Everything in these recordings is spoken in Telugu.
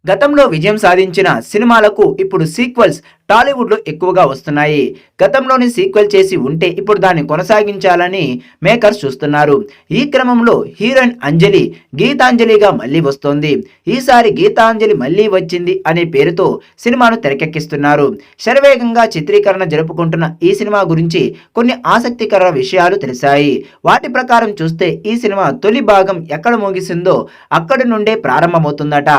గతంలో విజయం సాధించిన సినిమాలకు ఇప్పుడు సీక్వెల్స్ టాలీవుడ్లో ఎక్కువగా వస్తున్నాయి. గతంలోని సీక్వెల్ చేసి ఉంటే ఇప్పుడు దాన్ని కొనసాగించాలని మేకర్స్ చూస్తున్నారు. ఈ క్రమంలో హీరోయిన్ అంజలి గీతాంజలిగా మళ్ళీ వస్తోంది. ఈసారి గీతాంజలి మళ్ళీ వచ్చింది అనే పేరుతో సినిమాను తెరకెక్కిస్తున్నారు. శరవేగంగా చిత్రీకరణ జరుపుకుంటున్న ఈ సినిమా గురించి కొన్ని ఆసక్తికర విషయాలు తెలిసాయి. వాటి ప్రకారం చూస్తే ఈ సినిమా తొలి భాగం ఎక్కడ ముగిసిందో అక్కడి నుండే ప్రారంభమవుతుందట.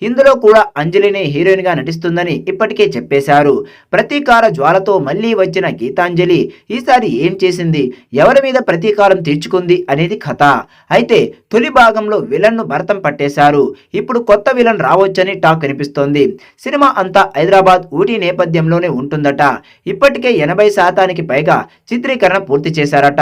ఇందులో కూడా అంజలిని హీరోయిన్ గా నటిస్తుందని ఇప్పటికే చెప్పేశారు. ప్రతీకార జ్వాలతో మళ్ళీ వచ్చిన గీతాంజలి ఈసారి ఏం చేసింది, ఎవరి మీద ప్రతీకారం తీర్చుకుంది అనేది కథ. అయితే తొలి భాగంలో విలన్ ను భరతం పట్టేశారు. ఇప్పుడు కొత్త విలన్ రావచ్చని టాక్ వినిపిస్తోంది. సినిమా అంతా హైదరాబాద్ ఊటీ నేపథ్యంలోనే ఉంటుందట. ఇప్పటికే 80% పైగా చిత్రీకరణ పూర్తి చేశారట.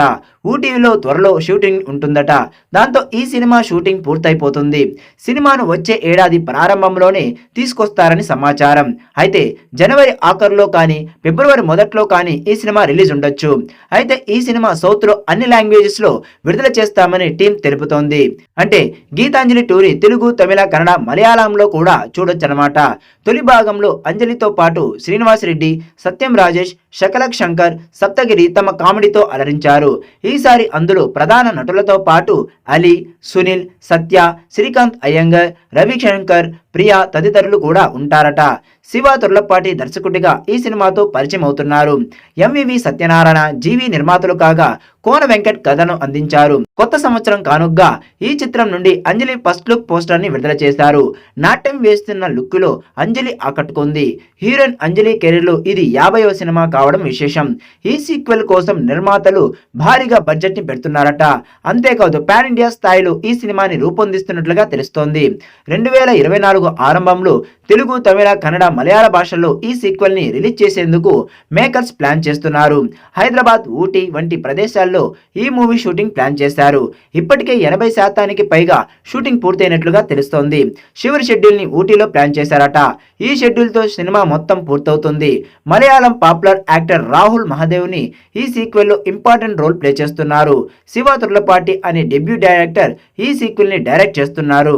ఊటీలో త్వరలో షూటింగ్ ఉంటుందట. దాంతో ఈ సినిమా షూటింగ్ పూర్తయిపోతుంది. సినిమాను వచ్చే ఏడాది ప్రారంభంలోనే తీసుకొస్తారని సమాచారం. అయితే జనవరి ఆఖరులో కానీ ఫిబ్రవరి మొదట్లో కానీ ఈ సినిమా రిలీజ్ ఉండొచ్చు. అయితే ఈ సినిమా సౌత్ లో అన్ని లాంగ్వేజెస్ లో విడుదల చేస్తామని టీం తెలుపుతోంది. అంటే గీతాంజలి టూరి తెలుగు, తమిళ, కన్నడ, మలయాళంలో కూడా చూడొచ్చనమాట. తొలి భాగంలో అంజలితో పాటు శ్రీనివాస్ రెడ్డి, సత్యం రాజేష్, శకలక్ శంకర్, సప్తగిరి తమ కామెడీతో అలరించారు. ఈసారి అందులో ప్రధాన నటులతో పాటు అలీ, సునీల్, సత్య, శ్రీకాంత్ అయ్యంగర్, రవిశంకర్, ప్రియా తదితరులు కూడా ఉంటారట. శివ తుర్లపాటి దర్శకుడిగా ఈ సినిమాతో పరిచయం అవుతున్నారు. ఎంవివి సత్యనారాయణ, జీవి నిర్మాతలు కాగా కోన వెంకట్ కథను అందించారు. కొత్త సంవత్సరం కానుగ్గా ఈ చిత్రం నుండి అంజలి ఫస్ట్ లుక్ పోస్టర్ ని విడుదల చేశారు. నాట్యం వేస్తున్న లుక్ లో అంజలి ఆకట్టుకుంది. హీరోయిన్ అంజలి కెరీర్ లో ఇది 50వ సినిమా కావడం విశేషం. ఈ సీక్వెల్ కోసం నిర్మాతలు భారీగా బడ్జెట్ ని పెడుతున్నారట. అంతేకాదు పాన్ ఇండియా స్థాయిలో ఈ సినిమాని రూపొందిస్తున్నట్లుగా తెలుస్తోంది. 2024 ఆరంభంలో తెలుగు, తమిళ, కన్నడ, మలయాళ భాషల్లో ఈ సీక్వెల్ ని రిలీజ్ చేసేందుకు మేకర్స్ ప్లాన్ చేస్తున్నారు. హైదరాబాద్, ఊటీ వంటి ప్రదేశాల్లో ఈ మూవీ షూటింగ్ ప్లాన్ చేశారు. ఇప్పటికే 80% పైగా షూటింగ్ పూర్తయినట్లుగా తెలుస్తోంది. చివరి షెడ్యూల్ ని ఊటీలో ప్లాన్ చేశారట. ఈ షెడ్యూల్ తో సినిమా మొత్తం పూర్తవుతుంది. మలయాళం పాపులర్ యాక్టర్ రాహుల్ మహాదేవ్ ని ఈ సీక్వెల్ లో ఇంపార్టెంట్ రోల్ ప్లే చేస్తున్నారు. శివ తుర్లపాటి అనే డెబ్యూ డైరెక్టర్ ఈ సీక్వెల్ ని డైరెక్ట్ చేస్తున్నారు.